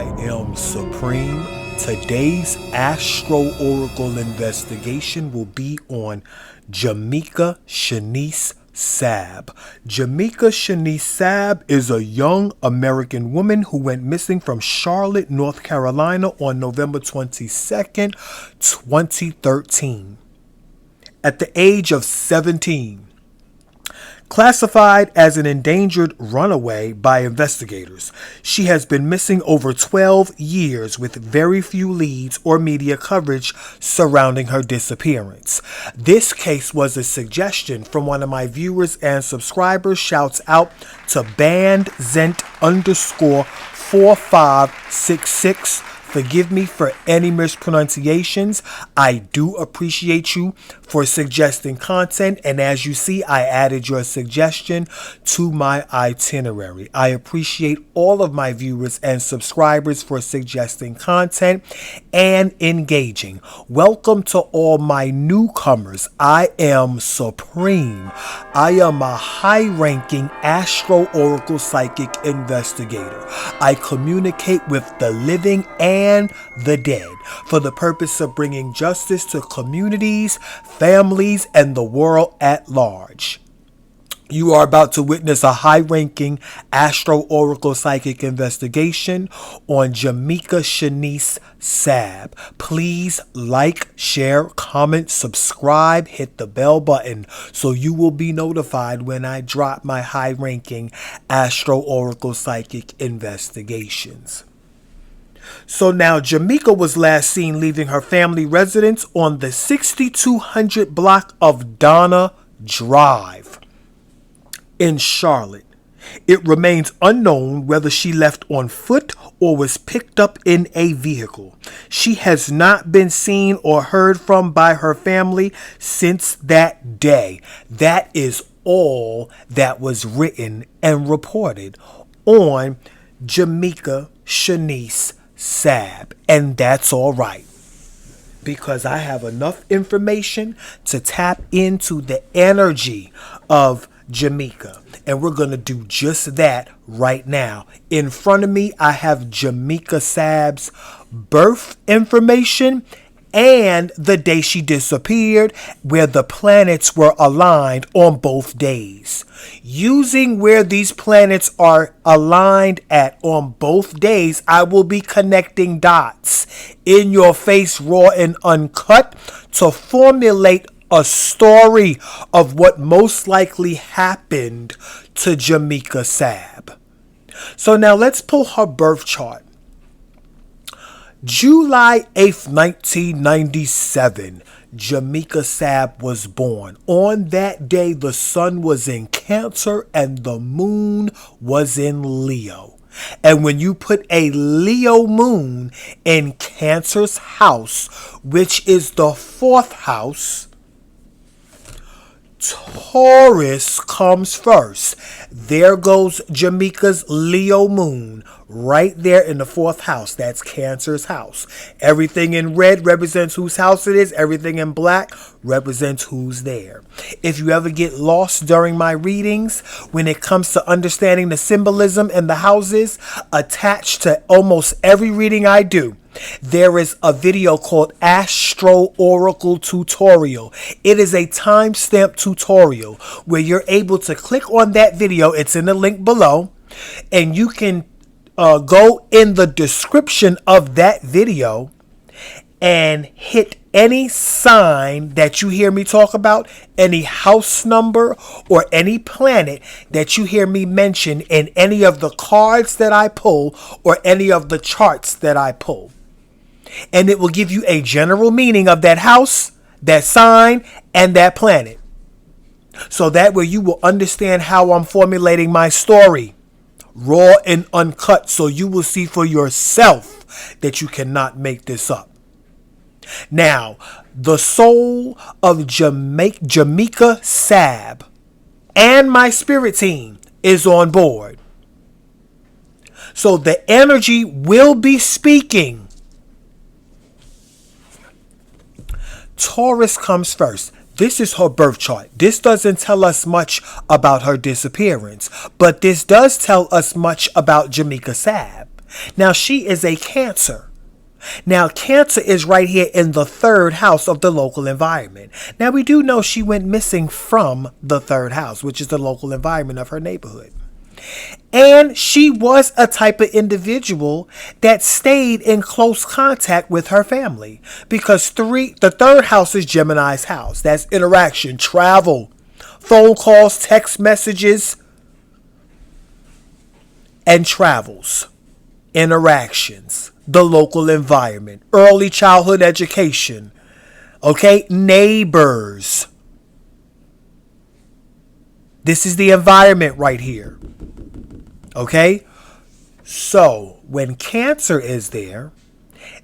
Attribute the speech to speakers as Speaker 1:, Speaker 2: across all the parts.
Speaker 1: I am Supreme. Today's Astro Oracle investigation will be on Jamekia Sabb. Jamekia Sabb is a young American woman who went missing from Charlotte, North Carolina on November 22nd, 2013. At the age of 17. Classified as an endangered runaway by investigators, she has been missing over 12 years with very few leads or media coverage surrounding her disappearance. This case was a suggestion from one of my viewers and subscribers. Shouts out to bandzent_4566. Forgive me for any mispronunciations. I do appreciate you for suggesting content, and as you see, I added your suggestion to my itinerary. I appreciate all of my viewers and subscribers for suggesting content and engaging. Welcome to all my newcomers. I am Supreme. I am a high-ranking Astro Oracle Psychic Investigator. I communicate with the living and the dead for the purpose of bringing justice to communities, families, and the world at large. You are about to witness a high-ranking Astro Oracle Psychic investigation on Jamekia Sabb. Please like, share, comment, subscribe, hit the bell button so you will be notified when I drop my high-ranking Astro Oracle Psychic investigations. So now Jamekia was last seen leaving her family residence on the 6200 block of Donna Drive in Charlotte. It remains unknown whether she left on foot or was picked up in a vehicle. She has not been seen or heard from by her family since that day. That is all that was written and reported on Jamekia Sabb, and that's all right, because I have enough information to tap into the energy of Jamekia, and we're going to do just that right now. In front of me, I have Jamekia Sabb's birth information and the day she disappeared, where the planets were aligned on both days. Using where these planets are aligned at on both days, I will be connecting dots in your face, raw and uncut, to formulate a story of what most likely happened to Jamekia Sabb. So now let's pull her birth chart. July 8th, 1997, Jamekia Sabb was born. On that day, the sun was in Cancer and the moon was in Leo. And when you put a Leo moon in Cancer's house, which is the fourth house, Taurus comes first. There goes Jamekia's Leo moon right there in the fourth house. That's Cancer's house. Everything in red represents whose house it is. Everything in black represents who's there. If you ever get lost during my readings, when it comes to understanding the symbolism and the houses attached to almost every reading I do, there is a video called Astro Oracle Tutorial. It is a timestamp tutorial where you're able to click on that video. It's in the link below, and you can go in the description of that video and hit any sign that you hear me talk about, any house number or any planet that you hear me mention in any of the cards that I pull or any of the charts that I pull. And it will give you a general meaning of that house, that sign, and that planet. So that way you will understand how I'm formulating my story, raw and uncut, so you will see for yourself that you cannot make this up. Now, the soul of Jamekia Sabb and my spirit team is on board. So the energy will be speaking. Taurus comes first. This is her birth chart. This doesn't tell us much about her disappearance, but this does tell us much about Jamekia Sabb. Now, she is a Cancer. Now, Cancer is right here in the third house of the local environment. Now, we do know she went missing from the third house, which is the local environment of her neighborhood. And she was a type of individual that stayed in close contact with her family, because the third house is Gemini's house. That's interaction, travel, phone calls, text messages, and travels, interactions, the local environment, early childhood education, okay, neighbors. This is the environment right here. Okay? So, when Cancer is there,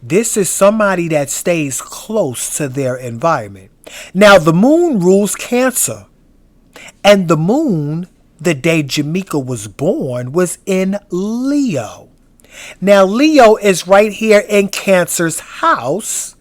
Speaker 1: this is somebody that stays close to their environment. Now, the moon rules Cancer. And the moon, the day Jamekia was born, was in Leo. Now, Leo is right here in Cancer's house.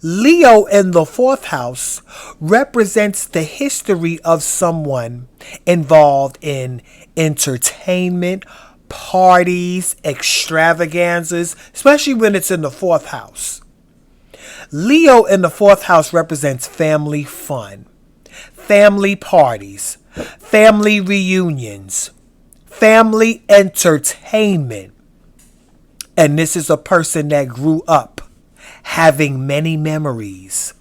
Speaker 1: Leo in the fourth house represents the history of someone involved in entertainment, parties, extravaganzas, especially when it's in the fourth house. Leo in the fourth house represents family fun, family parties, family reunions, family entertainment. And this is a person that grew up having many memories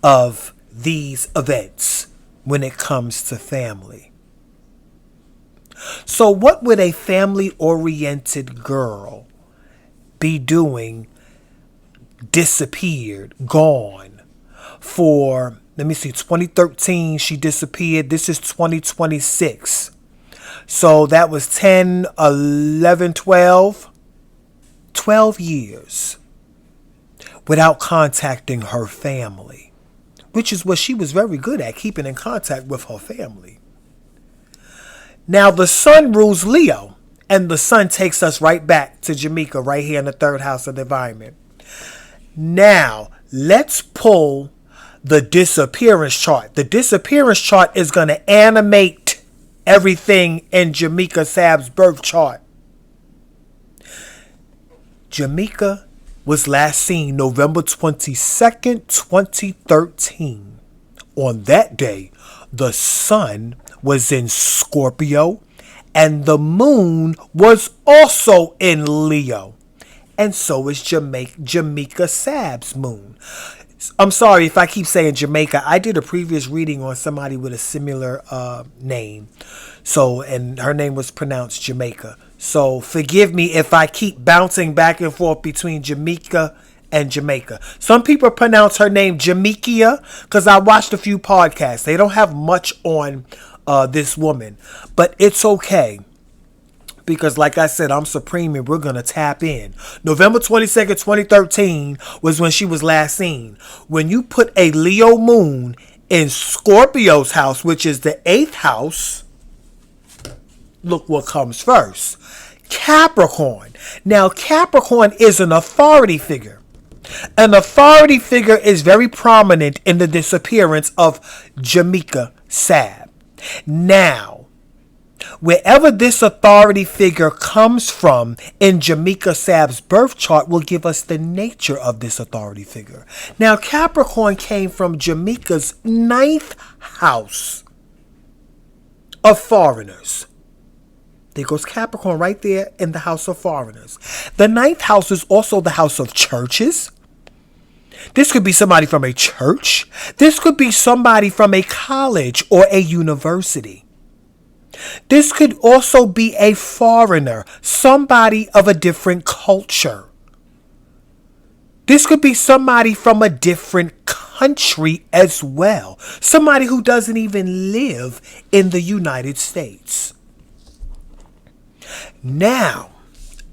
Speaker 1: of these events when it comes to family. So what would a family-oriented girl be doing disappeared, gone for, let me see, 2013 she disappeared. This is 2026. So that was 10, 11, 12 years without contacting her family, which is what she was very good at, keeping in contact with her family. Now, the sun rules Leo, and the sun takes us right back to Jamekia, right here in the third house of the environment. Now, let's pull the disappearance chart. The disappearance chart is going to animate everything in Jamekia Sabb's birth chart. Jamekia was last seen November 22nd, 2013. On that day, the sun was in Scorpio and the moon was also in Leo. And so is Jamekia Sabb's moon. I'm sorry if I keep saying Jamaica. I did a previous reading on somebody with a similar name. So, and her name was pronounced Jamaica. So forgive me if I keep bouncing back and forth between Jamekia and Jamaica. Some people pronounce her name Jamekia because I watched a few podcasts. They don't have much on this woman, but it's okay. Because like I said, I'm supreme and we're going to tap in. November 22nd, 2013 was when she was last seen. When you put a Leo moon in Scorpio's house, which is the 8th house, look what comes first. Capricorn. Now, Capricorn is an authority figure. An authority figure is very prominent in the disappearance of Jamekia Sabb. Now, wherever this authority figure comes from in Jamekia Sabb's birth chart will give us the nature of this authority figure. Now, Capricorn came from Jamekia's 9th house of foreigners. There goes Capricorn right there in the house of foreigners. The 9th house is also the house of churches. This could be somebody from a church. This could be somebody from a college or a university. This could also be a foreigner, somebody of a different culture. This could be somebody from a different country as well. Somebody who doesn't even live in the United States. Now,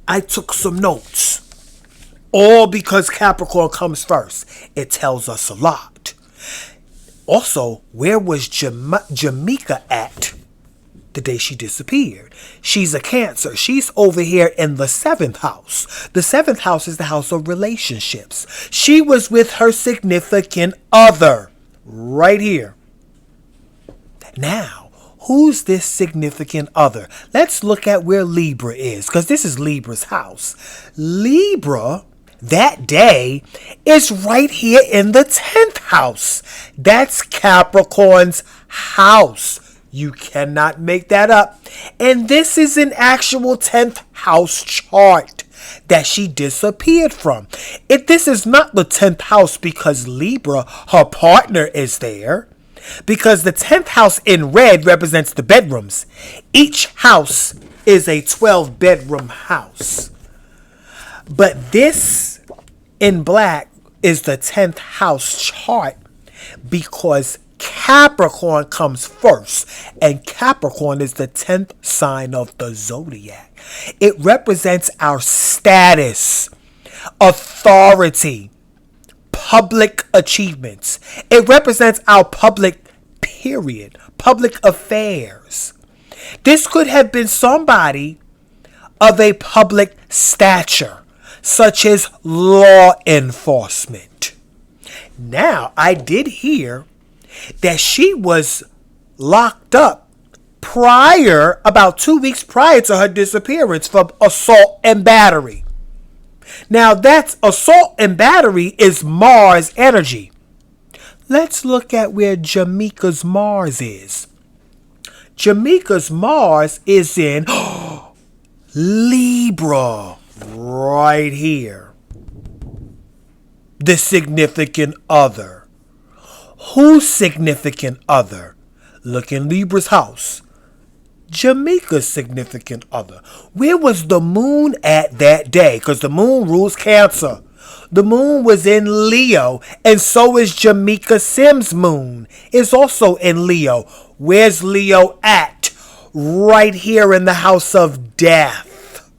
Speaker 1: I took some notes. All because Capricorn comes first. It tells us a lot. Also, where was Jamekia at the day she disappeared? She's a Cancer. She's over here in the 7th house. The 7th house is the house of relationships. She was with her significant other right here. Now, Who's this significant other? Let's look at where Libra is, because this is Libra's house. Libra, that day, is right here in the 10th house. That's Capricorn's house. You cannot make that up. And this is an actual 10th house chart that she disappeared from. This is not the 10th house because Libra, her partner, is there. Because the 10th house in red represents the bedrooms. Each house is a 12-bedroom house. But this in black is the 10th house chart because Capricorn comes first, and Capricorn is the 10th sign of the zodiac. It represents our status, authority, public achievements. It represents our public affairs. This could have been somebody of a public stature, such as law enforcement. Now, I did hear that she was locked up about 2 weeks prior to her disappearance for assault and battery. Now, that's assault and battery is Mars energy. Let's look at where Jamaica's Mars is. Jamaica's Mars is in Libra, right here. The significant other. Whose significant other? Look in Libra's house. Jamaica's significant other. Where was the moon at that day? Because the moon rules Cancer. The moon was in Leo, and so is Jamekia Sabb's moon. It's also in Leo. Where's Leo at? Right here in the house of death.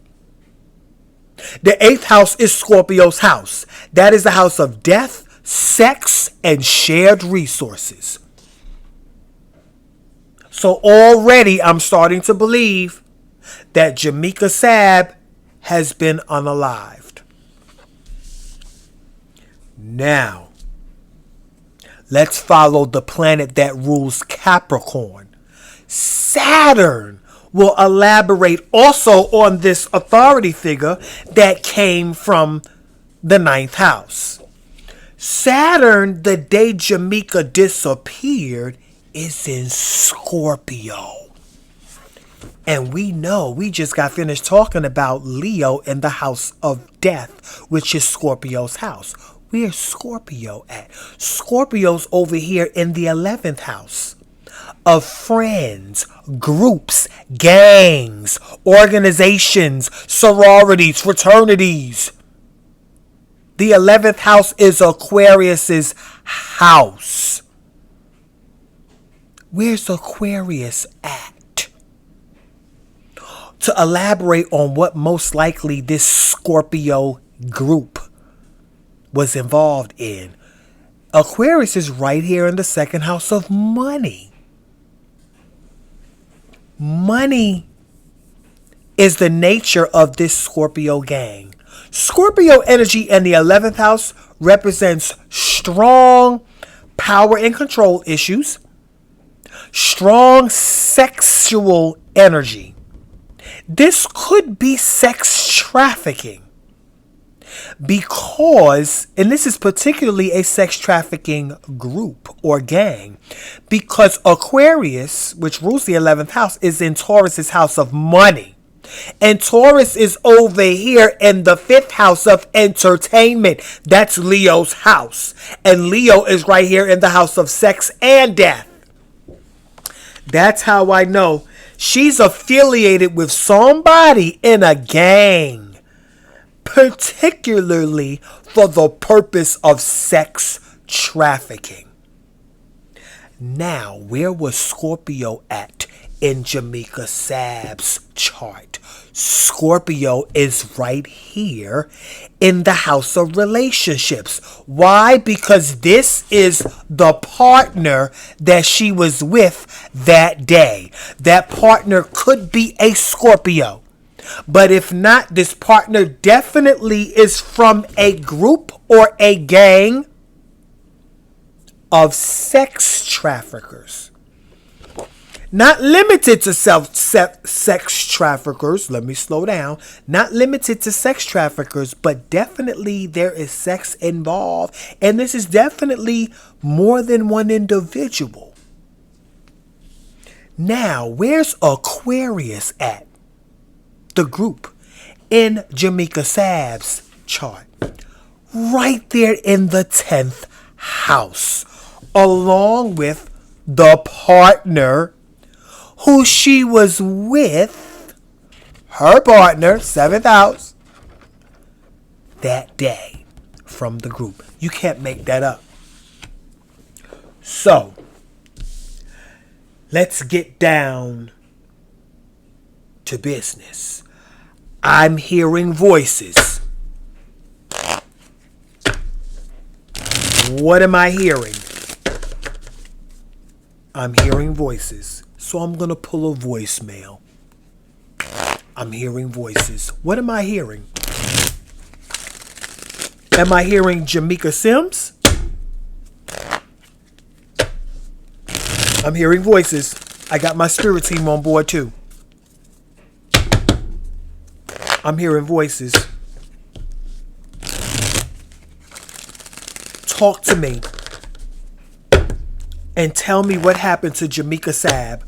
Speaker 1: The 8th house is Scorpio's house. That is the house of death, sex, and shared resources. So already I'm starting to believe that Jamekia Sabb has been unalived. Now, let's follow the planet that rules Capricorn. Saturn will elaborate also on this authority figure that came from the 9th house. Saturn, the day Jamekia disappeared, is in Scorpio. And we know, we just got finished talking about Leo in the house of death, which is Scorpio's house. Where's Scorpio at? Scorpio's over here in the 11th house of friends, groups, gangs, organizations, sororities, fraternities. The 11th house is Aquarius's house. Where's Aquarius at? To elaborate on what most likely this Scorpio group was involved in, Aquarius is right here in the 2nd house of money. Money is the nature of this Scorpio gang. Scorpio energy in the 11th house represents strong power and control issues, strong sexual energy. This could be sex trafficking because, and this is particularly a sex trafficking group or gang, because Aquarius, which rules the 11th house, is in Taurus's house of money. And Taurus is over here in the 5th house of entertainment. That's Leo's house. And Leo is right here in the house of sex and death. That's how I know she's affiliated with somebody in a gang, particularly for the purpose of sex trafficking. Now, where was Scorpio at in Jamekia Sabb's chart? Scorpio is right here in the house of relationships. Why? Because this is the partner that she was with that day. That partner could be a Scorpio. But if not, this partner definitely is from a group or a gang of sex traffickers. Not limited to sex traffickers. Let me slow down. Not limited to sex traffickers, but definitely there is sex involved. And this is definitely more than one individual. Now, where's Aquarius at? The group in Jamekia Sabb's chart. Right there in the 10th house. Along with the partner who she was with, her partner, 7th house, that day from the group. You can't make that up. So, let's get down to business. I'm hearing voices. What am I hearing? I'm hearing voices. So I'm going to pull a voicemail. I'm hearing voices. What am I hearing? Am I hearing Jamekia Sims? I'm hearing voices. I got my spirit team on board too. I'm hearing voices. Talk to me. And tell me what happened to Jamekia Sabb,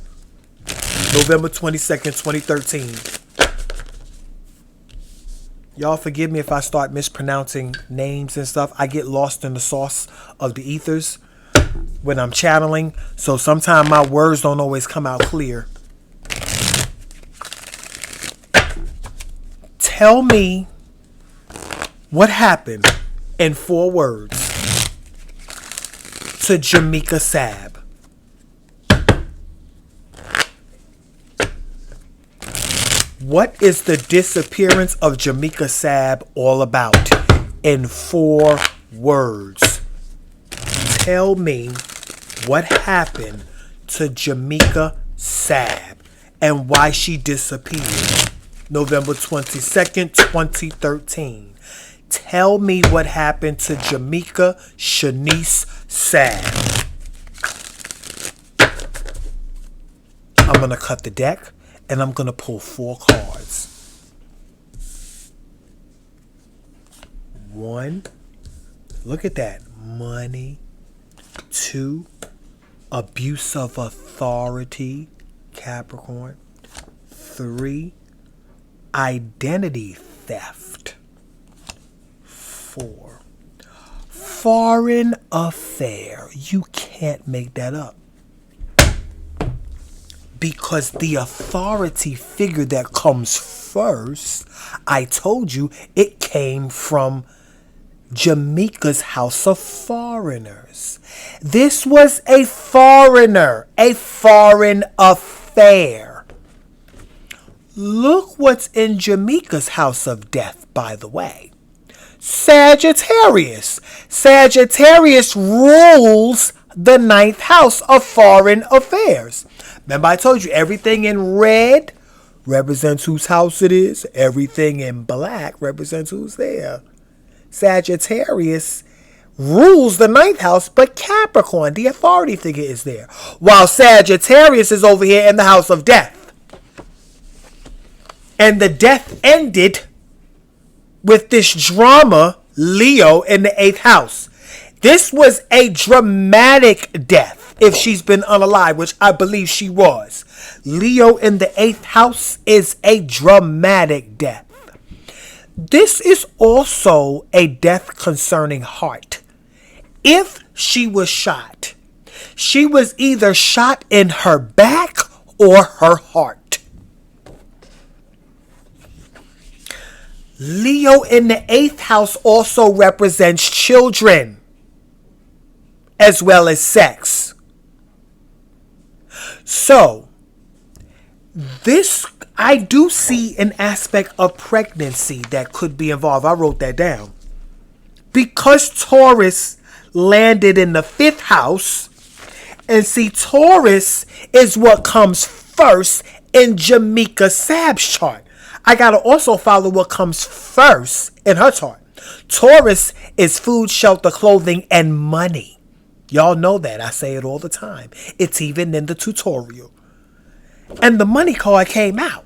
Speaker 1: November 22nd, 2013. Y'all forgive me if I start mispronouncing names and stuff. I get lost in the sauce of the ethers when I'm channeling. So sometimes my words don't always come out clear. Tell me what happened in 4 words to Jamekia Sabb. What is the disappearance of Jamekia Sabb all about? In 4 words. Tell me what happened to Jamekia Sabb and why she disappeared. November 22nd, 2013. Tell me what happened to Jamekia Shanice Sabb. I'm going to cut the deck and I'm going to pull 4 cards. 1. Look at that. Money. 2. Abuse of authority. Capricorn. 3. Identity theft. 4. Foreign affair. You can't make that up. Because the authority figure that comes first, I told you it came from Jamekia's house of foreigners. This was a foreigner, a foreign affair. Look what's in Jamekia's house of death, by the way. Sagittarius. Sagittarius rules the 9th house of foreign affairs. Remember I told you everything in red represents whose house it is. Everything in black represents who's there. Sagittarius rules the 9th house, but Capricorn, the authority figure, is there. While Sagittarius is over here in the house of death. And the death ended with this drama, Leo in the 8th house. This was a dramatic death. If she's been unalive, which I believe she was. Leo in the 8th house is a dramatic death. This is also a death concerning heart. If she was shot, she was either shot in her back or her heart. Leo in the 8th house also represents children as well as sex. So, this, I do see an aspect of pregnancy that could be involved. I wrote that down. Because Taurus landed in the 5th house, and see, Taurus is what comes first in Jamekia Sabb's chart. I got to also follow what comes first in her chart. Taurus is food, shelter, clothing, and money. Y'all know that. I say it all the time. It's even in the tutorial. And the money card came out.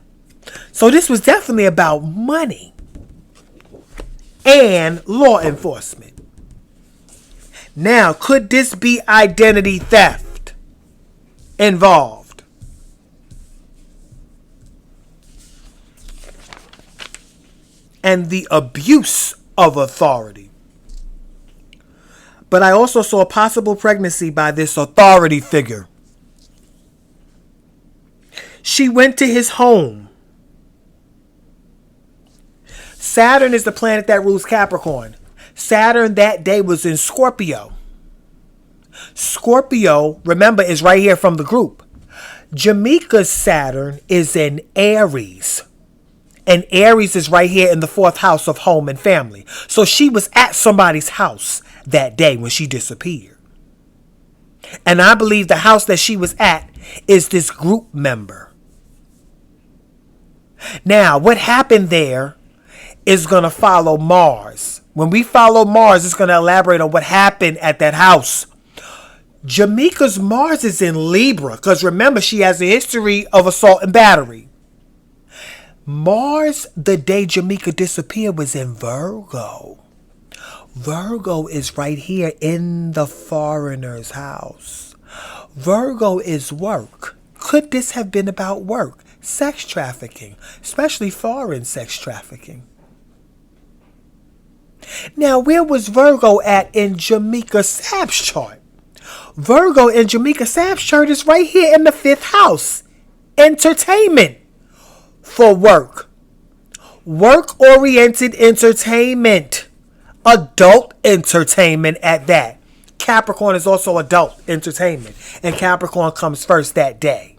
Speaker 1: So this was definitely about money and law enforcement. Now, could this be identity theft involved? And the abuse of authority. But I also saw a possible pregnancy by this authority figure. She went to his home. Saturn is the planet that rules Capricorn. Saturn that day was in Scorpio. Scorpio, remember, is right here from the group. Jamaica's Saturn is in Aries. And Aries is right here in the 4th house of home and family. So she was at somebody's house that day when she disappeared. And I believe the house that she was at is this group member. Now, what happened there is going to follow Mars. When we follow Mars, it's going to elaborate on what happened at that house. Jamekia's Mars is in Libra, because remember, she has a history of assault and battery. Mars, the day Jamekia disappeared, was in Virgo. Virgo is right here in the foreigner's house. Virgo is work. Could this have been about work? Sex trafficking, especially foreign sex trafficking. Now, where was Virgo at in Jamekia Sabb's chart? Virgo in Jamekia Sabb's chart is right here in the 5th house. Entertainment for work. Work-oriented entertainment. Adult entertainment at that. Capricorn is also adult entertainment. And Capricorn comes first that day.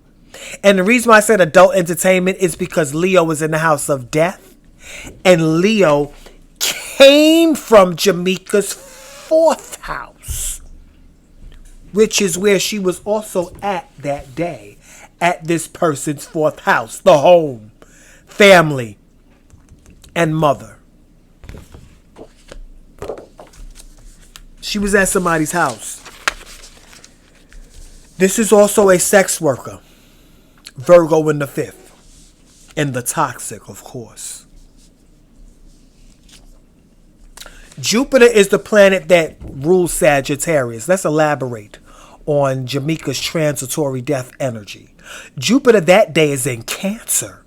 Speaker 1: And the reason why I said adult entertainment is because Leo was in the house of death. And Leo came from Jamekia's 4th house, which is where she was also at that day, at this person's 4th house, the home, family, and mother. She was at somebody's house. This is also a sex worker, Virgo in the 5th, and the toxic, of course. Jupiter is the planet that rules Sagittarius. Let's elaborate on Jamekia's transitory death energy. Jupiter that day is in Cancer.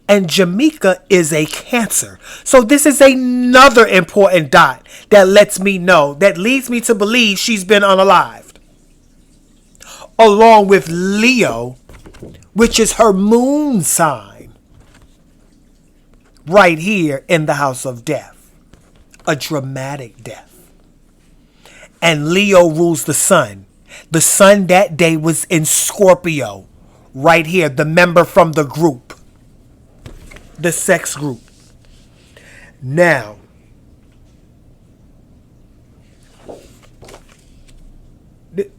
Speaker 1: And Jamekia is a Cancer. So this is another important dot that lets me know, that leads me to believe she's been unalived. Along with Leo, which is her moon sign, right here in the house of death. A dramatic death. And Leo rules the sun. The sun that day was in Scorpio. Right here, the member from the group. The sex group. Now,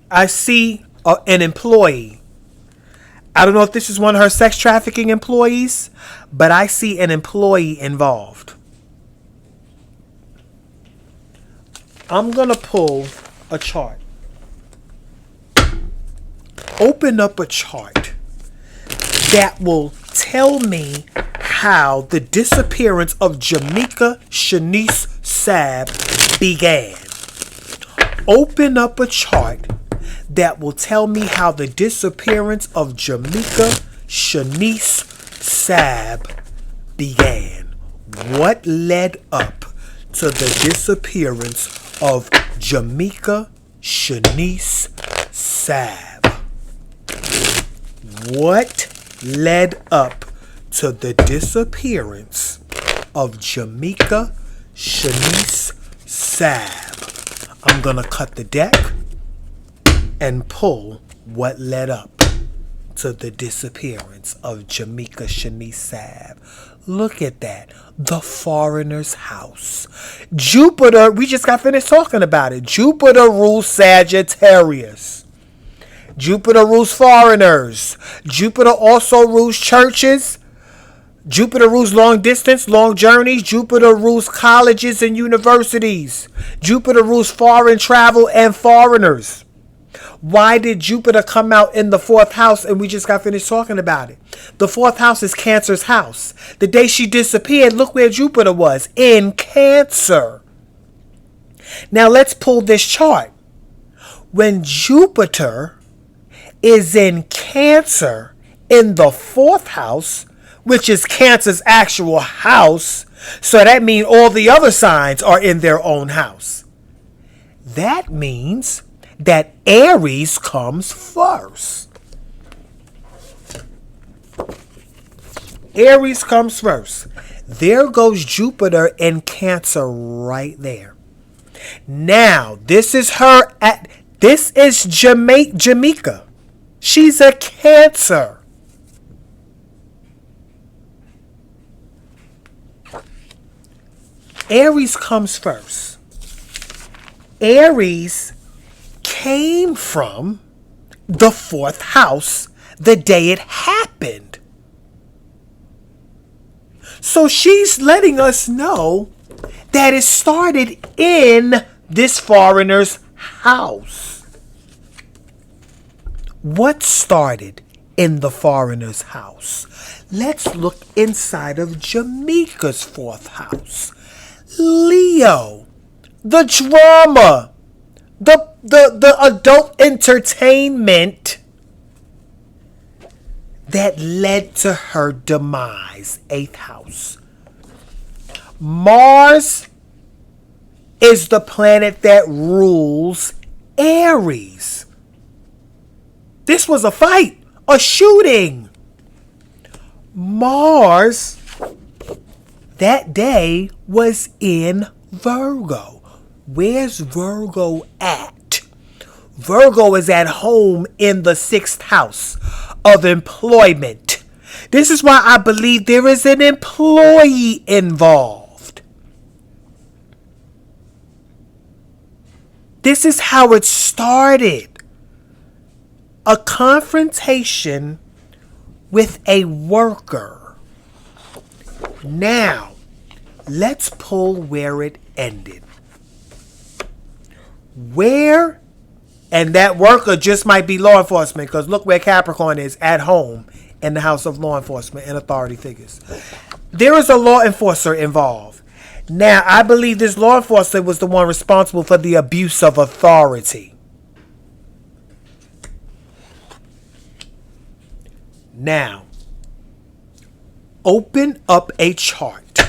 Speaker 1: I see an employee. I don't know if this is one of her sex trafficking employees, but I see an employee involved. I'm going to pull a chart. Open up a chart that will tell me how the disappearance of Jamekia Sabb began. Open up a chart that will tell me how the disappearance of Jamekia Sabb began. What led up to the disappearance of Jamekia Sabb? What led up to the disappearance of Jamekia Sabb? I'm going to cut the deck and pull what led up to the disappearance of Jamekia Sabb. Look at that. The foreigner's house. Jupiter, we just got finished talking about it. Jupiter rules Sagittarius. Jupiter rules foreigners. Jupiter also rules churches. Jupiter rules long distance, long journeys. Jupiter rules colleges and universities. Jupiter rules foreign travel and foreigners. Why did Jupiter come out in the fourth house? And we just got finished talking about it. The fourth house is Cancer's house. The day she disappeared, look where Jupiter was, in Cancer. Now let's pull this chart. When Jupiter is in Cancer in the fourth house, which is Cancer's actual house, so that means all the other signs are in their own house. That means that Aries comes first. Aries comes first. There goes Jupiter in Cancer right there. Now, this is Jamekia. She's a Cancer. Aries comes first. Aries came from the fourth house the day it happened. So she's letting us know that it started in this foreigner's house. What started in the foreigner's house? Let's look inside of Jamekia's fourth house. Leo, the drama, the adult entertainment that led to her demise, 8th house. Mars is the planet that rules Aries. This was a fight, a shooting. Mars that day was in Virgo. Where's Virgo at? Virgo is at home in the 6th house of employment. This is why I believe there is an employee involved. This is how it started. A confrontation with a worker. Now, let's pull where it ended. Where, and that worker just might be law enforcement, because look where Capricorn is, at home in the house of law enforcement and authority figures. There is a law enforcer involved. Now, I believe this law enforcer was the one responsible for the abuse of authority. Now, open up a chart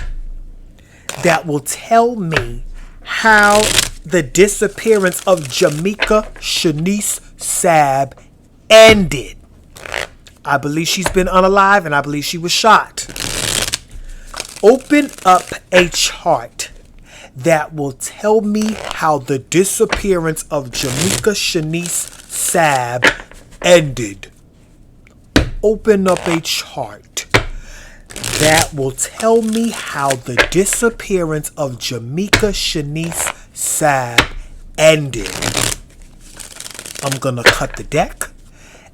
Speaker 1: that will tell me how the disappearance of Jamekia Sabb ended. I believe she's been unalive and I believe she was shot. Open up a chart that will tell me how the disappearance of Jamekia Sabb ended. Open up a chart that will tell me how the disappearance of Jamekia Sabb ended. I'm going to cut the deck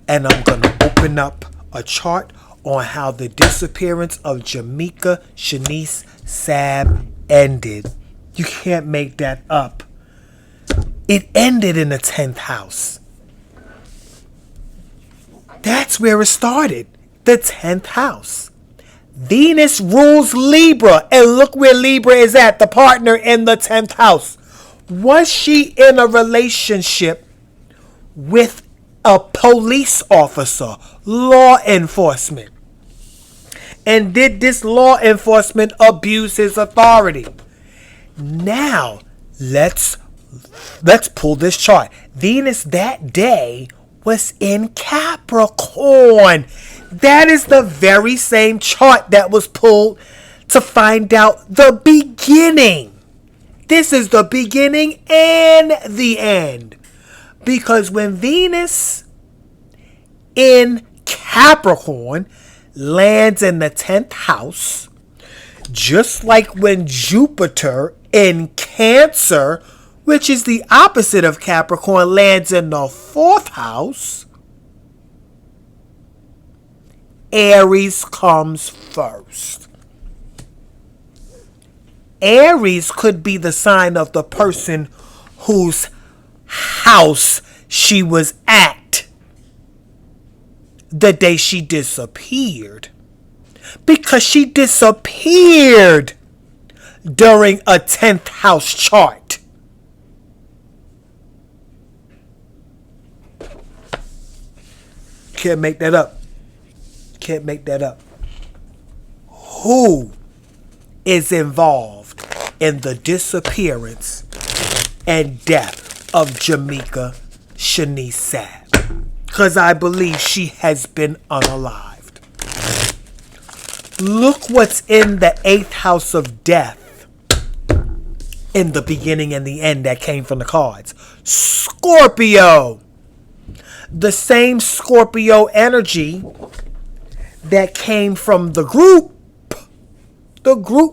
Speaker 1: and I'm going to open up a chart on how the disappearance of Jamekia Sabb ended. You can't make that up. It ended in the 10th house. That's where it started. The 10th house. Venus rules Libra. And look where Libra is at. The partner in the 10th house. Was she in a relationship with a police officer? Law enforcement. And did this law enforcement abuse his authority? Now, let's pull this chart. Venus that day was in Capricorn. That is the very same chart that was pulled to find out the beginning. This is the beginning and the end. Because when Venus in Capricorn lands in the 10th house, just like when Jupiter in Cancer, which is the opposite of Capricorn, lands in the 4th house, Aries comes first. Aries could be the sign of the person whose house she was at the day she disappeared. Because she disappeared during a 10th house chart. Can't make that up. Can't make that up. Who is involved in the disappearance and death of Jamekia Sabb? Because I believe she has been unalived. Look what's in the 8th house of death in the beginning and the end that came from the cards. Scorpio. The same Scorpio energy that came from the group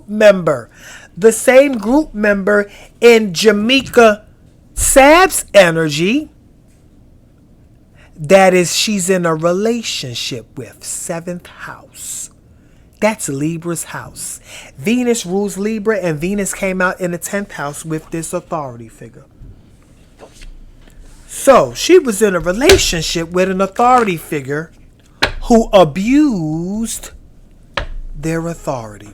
Speaker 1: member. The same group member in Jamekia Sabb's energy. That is, she's in a relationship with 7th house. That's Libra's house. Venus rules Libra, and Venus came out in the 10th house with this authority figure. So she was in a relationship with an authority figure who abused their authority.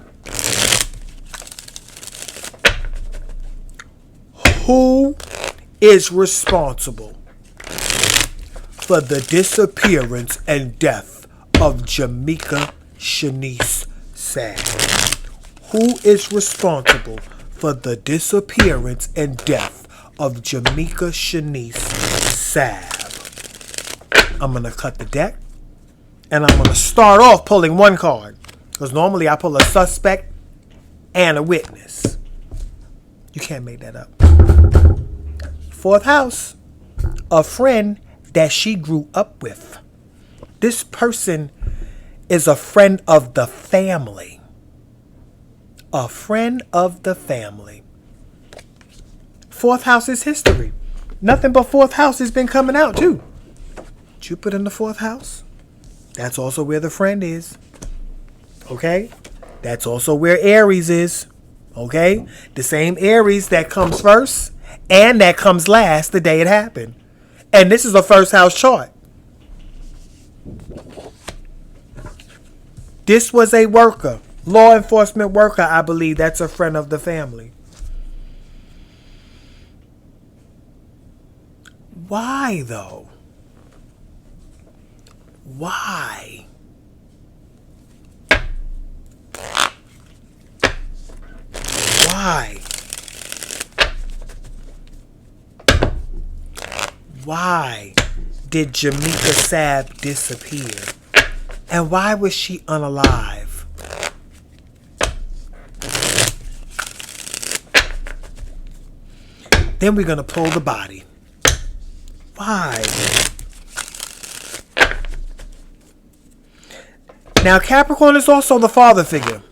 Speaker 1: Who is responsible for the disappearance and death of Jamekia Sabb? Who is responsible for the disappearance and death of Jamekia Sabb? I'm going to cut the deck, and I'm going to start off pulling one card, because normally I pull a suspect and a witness. You can't make that up. 4th house, a friend that she grew up with. This person is a friend of the family. A friend of the family. 4th house is history. Nothing but 4th house has been coming out too. Jupiter in the 4th house. That's also where the friend is. Okay? That's also where Aries is. Okay? The same Aries that comes first and that comes last the day it happened. And this is a 1st house chart. This was a worker. Law enforcement worker, I believe. That's a friend of the family. Why, though? Why? Why? Why did Jamekia Sabb disappear? And why was she unalive? Then we're going to pull the body. Why? Now, Capricorn is also the father figure.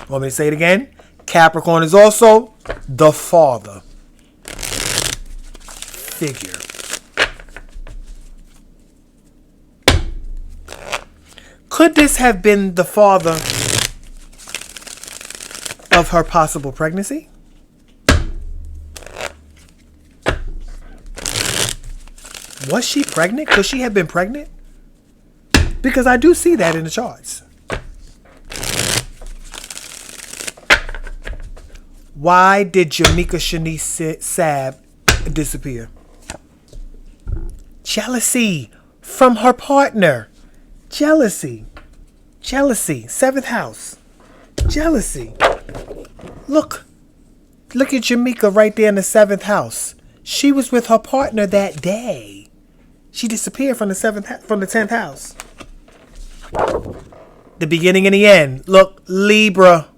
Speaker 1: Want me to say it again? Capricorn is also the father figure. Could this have been the father of her possible pregnancy? Was she pregnant? Could she have been pregnant? Because I do see that in the charts. Why did Jamekia Sabb disappear? Jealousy from her partner. Jealousy. 7th house. Jealousy. Look at Jamekia right there in the 7th house. She was with her partner that day. She disappeared from the 10th house. The beginning and the end. Look, Libra,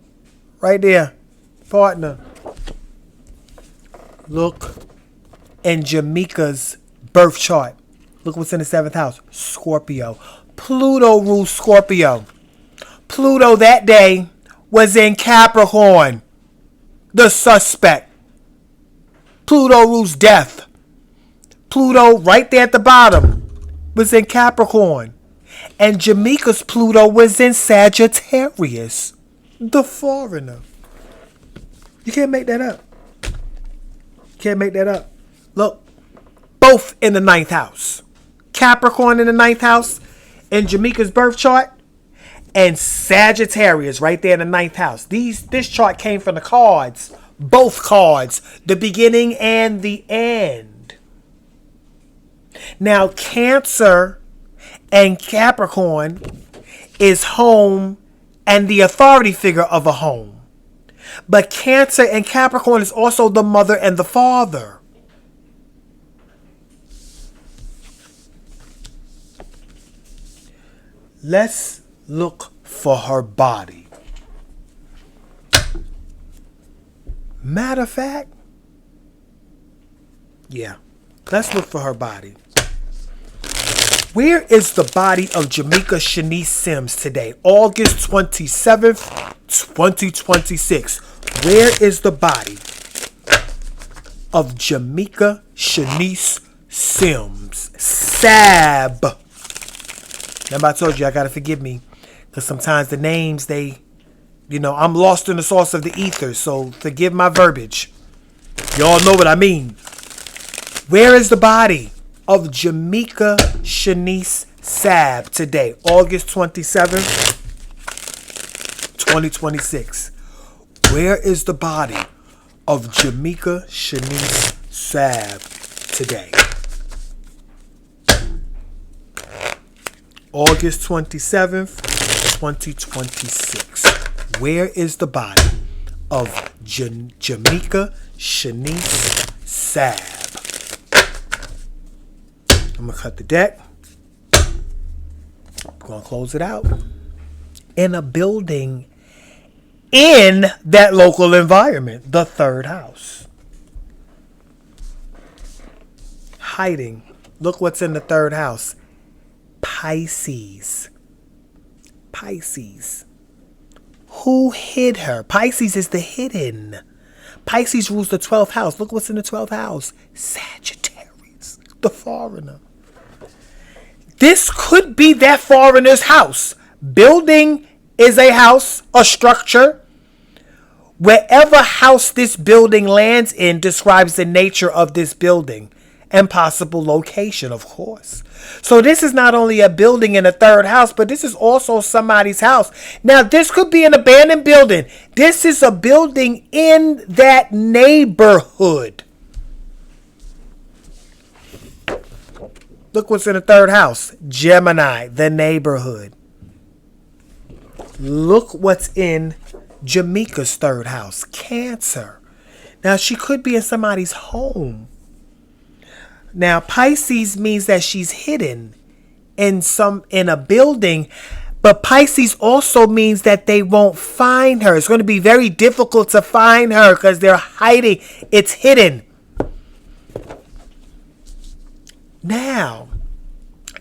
Speaker 1: right there, partner. Look in Jamekia's birth chart. Look what's in the 7th house. Scorpio. Pluto rules Scorpio. Pluto that day was in Capricorn. The suspect. Pluto rules death. Pluto right there at the bottom was in Capricorn. And Jamekia's Pluto was in Sagittarius. The foreigner. You can't make that up. Can't make that up. Look, both in the ninth house. Capricorn in the ninth house in Jamekia's birth chart, and Sagittarius right there in the ninth house. This chart came from the cards. Both cards, the beginning and the end. Now, Cancer and Capricorn is home and the authority figure of a home. But Cancer and Capricorn is also the mother and the father. Let's look for her body. Matter of fact, yeah, let's look for her body. Where is the body of Jamekia Shanice Sims today? August 27th, 2026. Where is the body of Jamekia Shanice Sims? Sabb. Remember I told you I gotta forgive me, because sometimes the names, I'm lost in the sauce of the ether, so forgive my verbiage. Y'all know what I mean. Where is the body of Jamekia Shanice Sabb today, August 27th, 2026? Where is the body of Jamekia Shanice Sabb today? August 27th, 2026. Where is the body of Jamekia Shanice Sabb? I'm going to cut the deck. I'm going to close it out. In a building in that local environment, the third house. Hiding. Look what's in the third house. Pisces. Pisces. Who hid her? Pisces is the hidden. Pisces rules the 12th house. Look what's in the 12th house. Sagittarius, the foreigner. This could be that foreigner's house. Building is a house, a structure. Wherever house this building lands in describes the nature of this building and possible location, of course. So this is not only a building in a third house, but this is also somebody's house. Now, this could be an abandoned building. This is a building in that neighborhood. Look what's in the third house. Gemini, the neighborhood. Look what's in Jamekia's third house. Cancer. Now, she could be in somebody's home. Now, Pisces means that she's hidden in a building, but Pisces also means that they won't find her. It's going to be very difficult to find her because they're hiding. It's hidden. Now,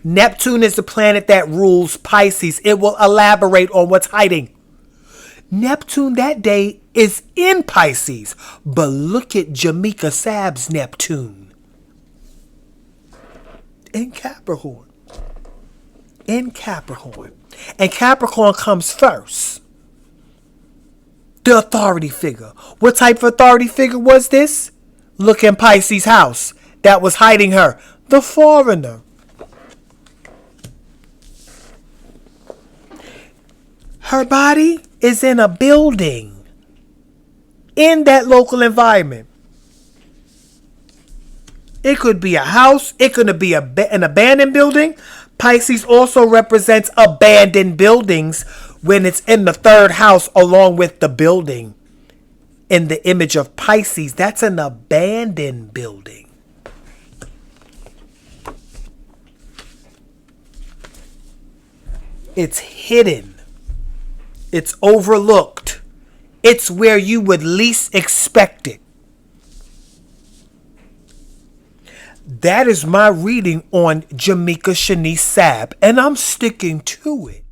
Speaker 1: Neptune is the planet that rules Pisces. It will elaborate on what's hiding. Neptune that day is in Pisces, but look at Jamekia Sabb's Neptune. In Capricorn. In Capricorn. And Capricorn comes first. The authority figure. What type of authority figure was this? Look in Pisces' house. That was hiding her. The foreigner. Her body is in a building. In that local environment. It could be a house. It could be an abandoned building. Pisces also represents abandoned buildings when it's in the third house along with the building. In the image of Pisces, that's an abandoned building. It's hidden. It's overlooked. It's where you would least expect it. That is my reading on Jamekia Shanice Sabb, and I'm sticking to it.